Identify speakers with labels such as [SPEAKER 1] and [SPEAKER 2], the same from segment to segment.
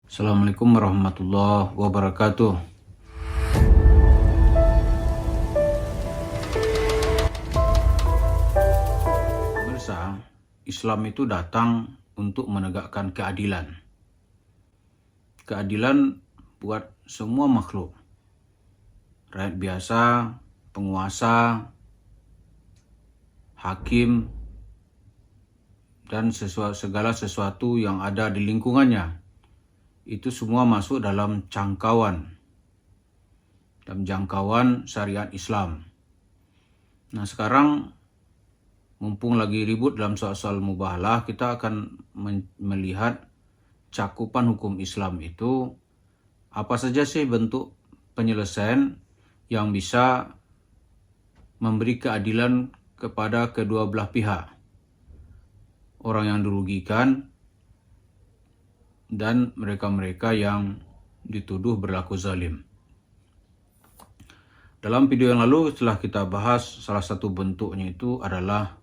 [SPEAKER 1] Assalamualaikum warahmatullahi wabarakatuh. Pemirsa, Islam itu datang untuk menegakkan keadilan. Keadilan buat semua makhluk. Rakyat biasa, penguasa, hakim, dan segala sesuatu yang ada di lingkungannya. Itu semua masuk dalam jangkauan syariat Islam. Nah, sekarang mumpung lagi ribut dalam soal mubahalah, kita akan melihat cakupan hukum Islam itu apa saja sih bentuk penyelesaian yang bisa memberi keadilan kepada kedua belah pihak. Orang yang dirugikan dan mereka-mereka yang dituduh berlaku zalim. Dalam video yang lalu setelah kita bahas, salah satu bentuknya itu adalah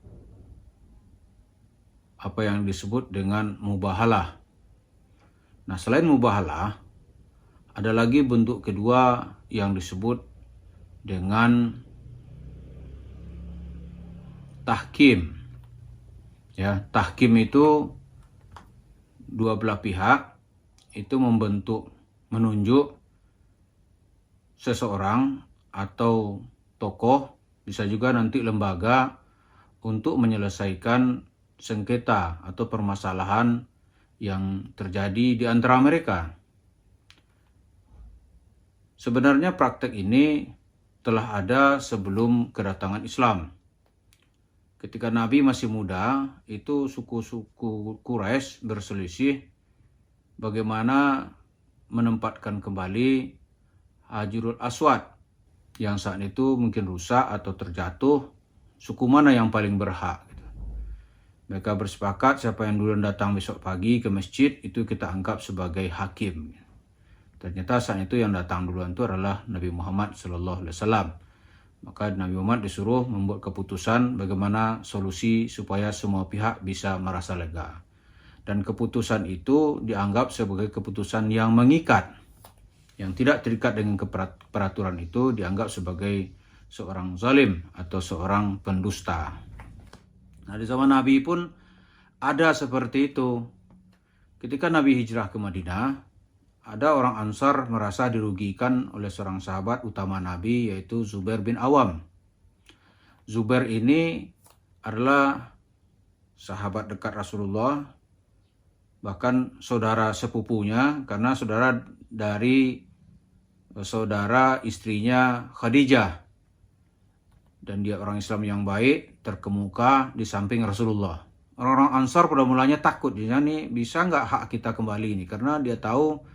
[SPEAKER 1] apa yang disebut dengan mubahalah. Nah, selain mubahalah, ada lagi bentuk kedua yang disebut dengan tahkim. Ya, tahkim itu dua belah pihak itu menunjuk seseorang atau tokoh, bisa juga nanti lembaga, untuk menyelesaikan sengketa atau permasalahan yang terjadi di antara mereka. Sebenarnya praktek ini telah ada sebelum kedatangan Islam. Ketika Nabi masih muda, itu suku-suku Quraisy berselisih bagaimana menempatkan kembali Hajarul Aswad yang saat itu mungkin rusak atau terjatuh, suku mana yang paling berhak. Mereka bersepakat siapa yang duluan datang besok pagi ke masjid itu kita anggap sebagai hakim. Ternyata saat itu yang datang duluan itu adalah Nabi Muhammad SAW. Maka Nabi Muhammad disuruh membuat keputusan bagaimana solusi supaya semua pihak bisa merasa lega. Dan keputusan itu dianggap sebagai keputusan yang mengikat. Yang tidak terikat dengan peraturan itu dianggap sebagai seorang zalim atau seorang pendusta. Nah, di zaman Nabi pun ada seperti itu. Ketika Nabi hijrah ke Madinah, ada orang Ansar merasa dirugikan oleh seorang sahabat utama Nabi, yaitu Zubair bin Awam. Zubair ini adalah sahabat dekat Rasulullah, bahkan saudara sepupunya, karena saudara istrinya Khadijah. Dan dia orang Islam yang baik, terkemuka di samping Rasulullah. Orang-orang Ansar pada mulanya takut, dia nih bisa nggak hak kita kembali ini, karena dia tahu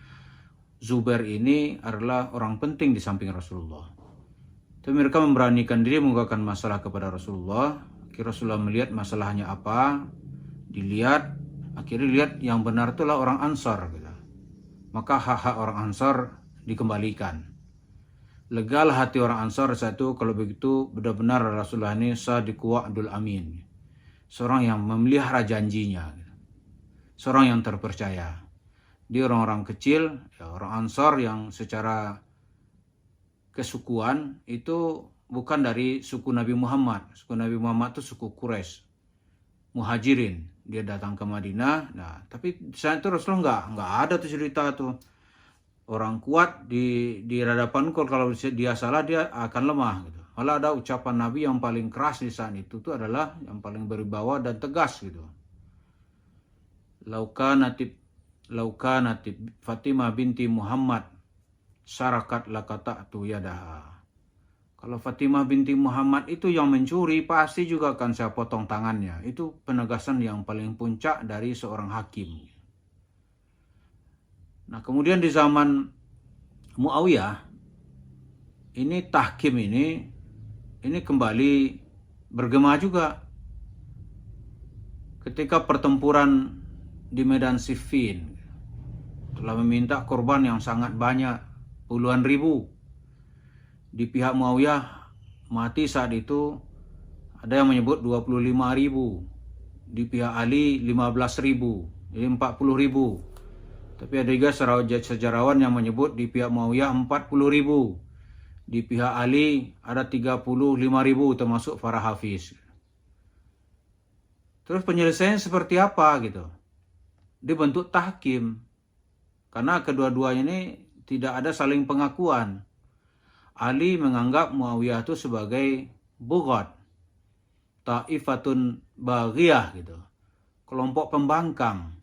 [SPEAKER 1] Zubair ini adalah orang penting di samping Rasulullah. Tapi mereka memberanikan diri mengungkapkan masalah kepada Rasulullah. Akhirnya Rasulullah melihat masalahnya apa, akhirnya lihat yang benar itulah orang Ansar. Gitu. Maka hak-hak orang Ansar dikembalikan. Legalah hati orang Ansar saat itu, kalau begitu benar-benar Rasulullah ini Sadiqu Wa'dul Amin. Seorang yang memelihara janjinya. Seorang yang terpercaya. Dia orang-orang kecil, ya, orang Ansar yang secara kesukuan itu bukan dari suku Nabi Muhammad. Suku Nabi Muhammad itu suku Quraisy, Muhajirin. Dia datang ke Madinah. Nah, tapi saat itu Rasulullah nggak ada tuh cerita tuh. Orang kuat di hadapan kalau dia salah dia akan lemah. Gitu. Malah ada ucapan Nabi yang paling keras di saat itu tuh adalah yang paling berwibawa dan tegas gitu. Laukanatib Fatimah binti Muhammad syarakat lakata'tu yadaha. Kalau Fatimah binti Muhammad itu yang mencuri, pasti juga akan saya potong tangannya. Itu penegasan yang paling puncak dari seorang hakim. Nah, kemudian di zaman Muawiyah, ini tahkim ini kembali bergema juga. Ketika pertempuran di Medan Siffin, telah meminta korban yang sangat banyak, puluhan ribu. Di pihak Muawiyah mati saat itu ada yang menyebut 25.000. Di pihak Ali 15.000, jadi 40.000. Tapi ada juga sejarawan yang menyebut di pihak Muawiyah 40.000. Di pihak Ali ada 35.000 termasuk para hafiz. Terus penyelesaian seperti apa gitu? Dibentuk tahkim. Karena kedua-duanya ini tidak ada saling pengakuan. Ali menganggap Muawiyah itu sebagai bughat, ta'ifatun baghiyah gitu. Kelompok pembangkang.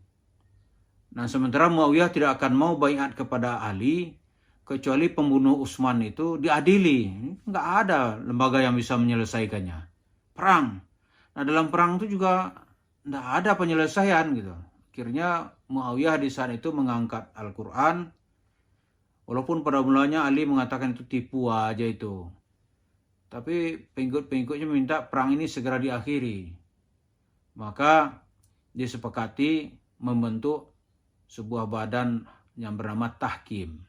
[SPEAKER 1] Nah, sementara Muawiyah tidak akan mau baiat kepada Ali kecuali pembunuh Utsman itu diadili. Nggak ada lembaga yang bisa menyelesaikannya. Perang. Nah, dalam perang itu juga nggak ada penyelesaian gitu. Akhirnya Muawiyah di saat itu mengangkat Al-Quran. Walaupun pada mulanya Ali mengatakan itu tipu aja itu. Tapi pengikut-pengikutnya minta perang ini segera diakhiri. Maka disepakati membentuk sebuah badan yang bernama Tahkim.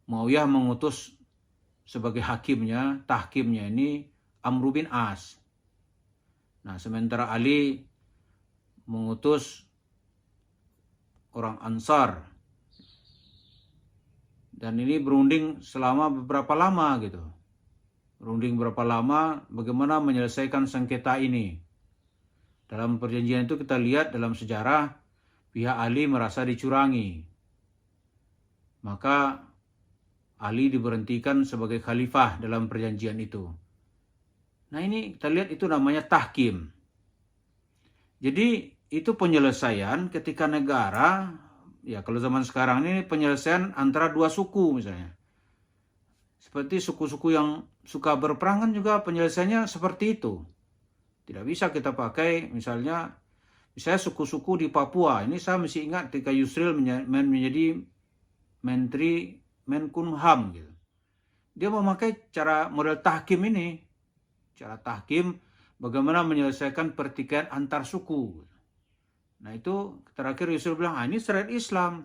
[SPEAKER 1] Muawiyah mengutus sebagai hakimnya, tahkimnya ini Amr bin As. Nah, sementara Ali mengutus orang Ansar. Dan ini berunding selama beberapa lama gitu. Berunding berapa lama bagaimana menyelesaikan sengketa ini. Dalam perjanjian itu kita lihat dalam sejarah pihak Ali merasa dicurangi. Maka Ali diberhentikan sebagai khalifah dalam perjanjian itu. Nah, ini kita lihat itu namanya tahkim. Jadi itu penyelesaian ketika negara, ya kalau zaman sekarang ini penyelesaian antara dua suku misalnya. Seperti suku-suku yang suka berperang kan juga penyelesaiannya seperti itu. Tidak bisa kita pakai misalnya suku-suku di Papua. Ini saya masih ingat ketika Yusril menjadi Menteri Menkumham gitu. Dia memakai cara model tahkim ini. Cara tahkim bagaimana menyelesaikan pertikaian antar suku. Nah, itu terakhir Yusril bilang, ini syariat Islam.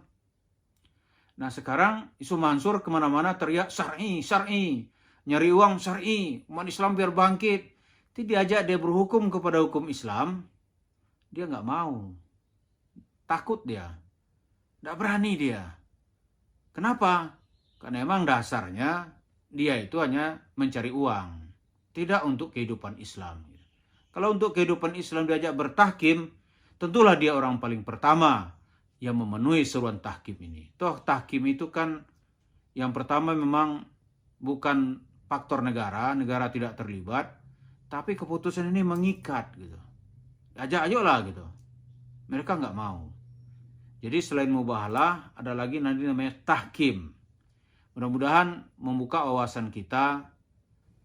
[SPEAKER 1] Nah, sekarang Isu Mansur kemana-mana teriak syar'i, syar'i. Nyari uang syar'i, umat Islam biar bangkit. Itu diajak dia berhukum kepada hukum Islam. Dia nggak mau. Takut dia. Nggak berani dia. Kenapa? Karena emang dasarnya dia itu hanya mencari uang. Tidak untuk kehidupan Islam. Kalau untuk kehidupan Islam diajak bertahkim, tentulah dia orang paling pertama yang memenuhi seruan tahkim ini. Toh tahkim itu kan yang pertama memang bukan faktor negara tidak terlibat, tapi keputusan ini mengikat gitu. Ajak-ajaklah gitu. Mereka nggak mau. Jadi selain mubahalah, ada lagi nanti namanya tahkim. Mudah-mudahan membuka wawasan kita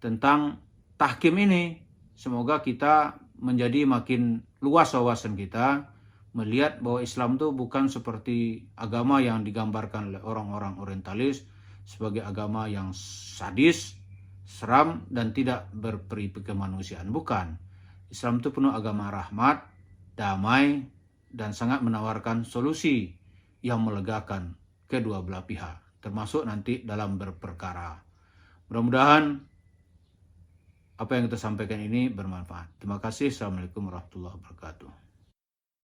[SPEAKER 1] tentang tahkim ini. Semoga kita menjadi makin luas wawasan kita, melihat bahwa Islam itu bukan seperti agama yang digambarkan oleh orang-orang orientalis sebagai agama yang sadis, seram, dan tidak berperi kemanusiaan. Bukan. Islam itu penuh agama rahmat, damai, dan sangat menawarkan solusi yang melegakan kedua belah pihak, termasuk nanti dalam berperkara. Mudah-mudahan apa yang kita sampaikan ini bermanfaat. Terima kasih. Assalamualaikum warahmatullahi wabarakatuh.